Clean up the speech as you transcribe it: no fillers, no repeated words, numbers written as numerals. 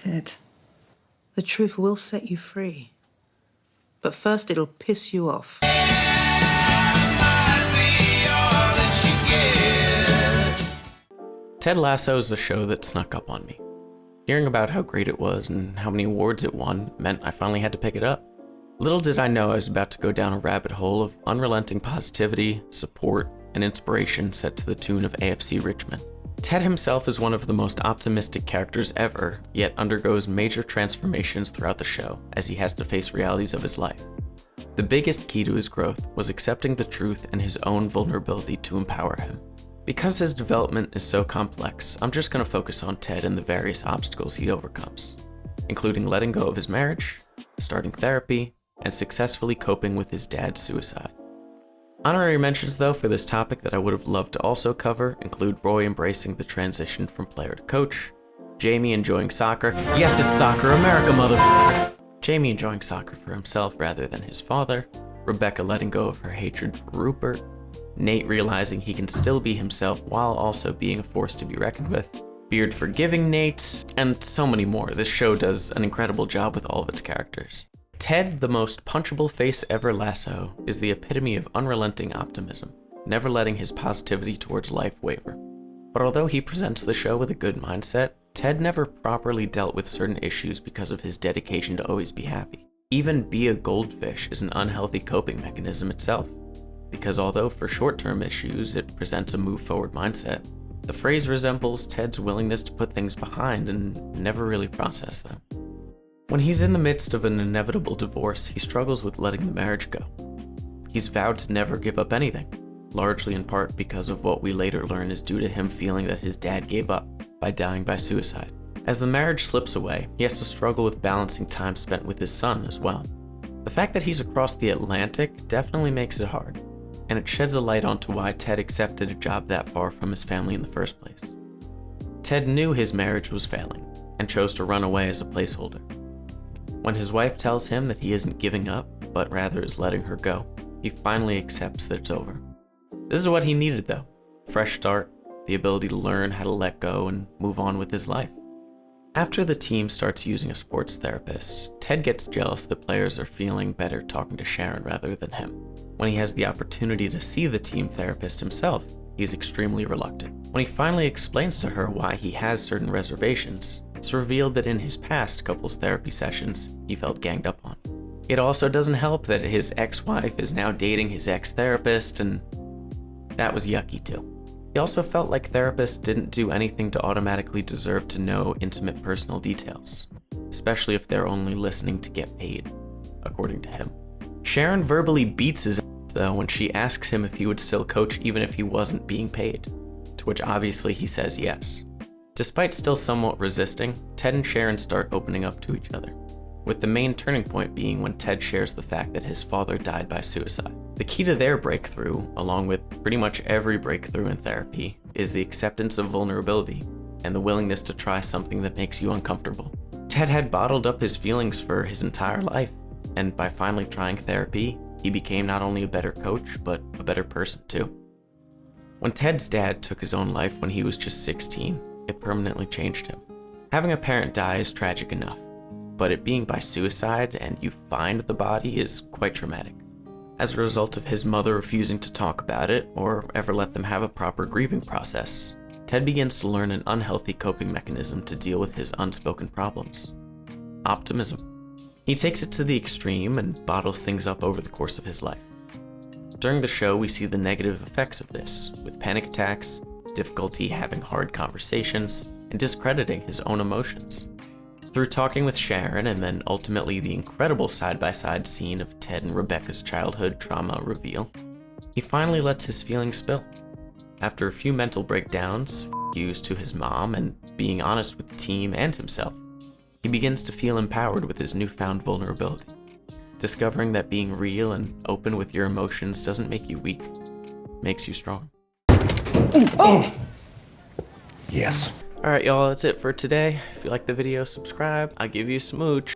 Ted, the truth will set you free. But first it'll piss you off. Ted Lasso is a show that snuck up on me. Hearing about how great it was and how many awards it won meant I finally had to pick it up. Little did I know I was about to go down a rabbit hole of unrelenting positivity, support, and inspiration set to the tune of AFC Richmond. Ted himself is one of the most optimistic characters ever, yet undergoes major transformations throughout the show as he has to face realities of his life. The biggest key to his growth was accepting the truth and his own vulnerability to empower him. Because his development is so complex, I'm just going to focus on Ted and the various obstacles he overcomes, including letting go of his marriage, starting therapy, and successfully coping with his dad's suicide. Honorary mentions though for this topic that I would have loved to also cover include Roy embracing the transition from player to coach, Jamie enjoying soccer, yes it's soccer, America motherfucker, Jamie enjoying soccer for himself rather than his father, Rebecca letting go of her hatred for Rupert, Nate realizing he can still be himself while also being a force to be reckoned with, Beard forgiving Nate, and so many more. This show does an incredible job with all of its characters. Ted, the most punchable face ever Lasso, is the epitome of unrelenting optimism, never letting his positivity towards life waver. But although he presents the show with a good mindset, Ted never properly dealt with certain issues because of his dedication to always be happy. Even be a goldfish is an unhealthy coping mechanism itself, because although for short-term issues it presents a move-forward mindset, the phrase resembles Ted's willingness to put things behind and never really process them. When he's in the midst of an inevitable divorce, he struggles with letting the marriage go. He's vowed to never give up anything, largely in part because of what we later learn is due to him feeling that his dad gave up by dying by suicide. As the marriage slips away, he has to struggle with balancing time spent with his son as well. The fact that he's across the Atlantic definitely makes it hard, and it sheds a light onto why Ted accepted a job that far from his family in the first place. Ted knew his marriage was failing, and chose to run away as a placeholder. When his wife tells him that he isn't giving up, but rather is letting her go, he finally accepts that it's over. This is what he needed though. Fresh start, the ability to learn how to let go and move on with his life. After the team starts using a sports therapist, Ted gets jealous that players are feeling better talking to Sharon rather than him. When he has the opportunity to see the team therapist himself, he's extremely reluctant. When he finally explains to her why he has certain reservations, it's revealed that in his past couples therapy sessions, he felt ganged up on. It also doesn't help that his ex-wife is now dating his ex-therapist, and that was yucky too. He also felt like therapists didn't do anything to automatically deserve to know intimate personal details, especially if they're only listening to get paid, according to him. Sharon verbally beats his ass though when she asks him if he would still coach even if he wasn't being paid, to which obviously he says yes. Despite still somewhat resisting, Ted and Sharon start opening up to each other, with the main turning point being when Ted shares the fact that his father died by suicide. The key to their breakthrough, along with pretty much every breakthrough in therapy, is the acceptance of vulnerability and the willingness to try something that makes you uncomfortable. Ted had bottled up his feelings for his entire life, and by finally trying therapy, he became not only a better coach, but a better person too. When Ted's dad took his own life when he was just 16, it permanently changed him. Having a parent die is tragic enough, but it being by suicide and you find the body is quite traumatic. As a result of his mother refusing to talk about it or ever let them have a proper grieving process, Ted begins to learn an unhealthy coping mechanism to deal with his unspoken problems: optimism. He takes it to the extreme and bottles things up over the course of his life. During the show, we see the negative effects of this, with panic attacks, difficulty having hard conversations, and discrediting his own emotions. Through talking with Sharon and then ultimately the incredible side-by-side scene of Ted and Rebecca's childhood trauma reveal, he finally lets his feelings spill. After a few mental breakdowns, yous to his mom, and being honest with the team and himself, he begins to feel empowered with his newfound vulnerability, discovering that being real and open with your emotions doesn't make you weak, makes you strong. Oh! Yes. Alright y'all, that's it for today. If you like the video, subscribe. I'll give you a smooch.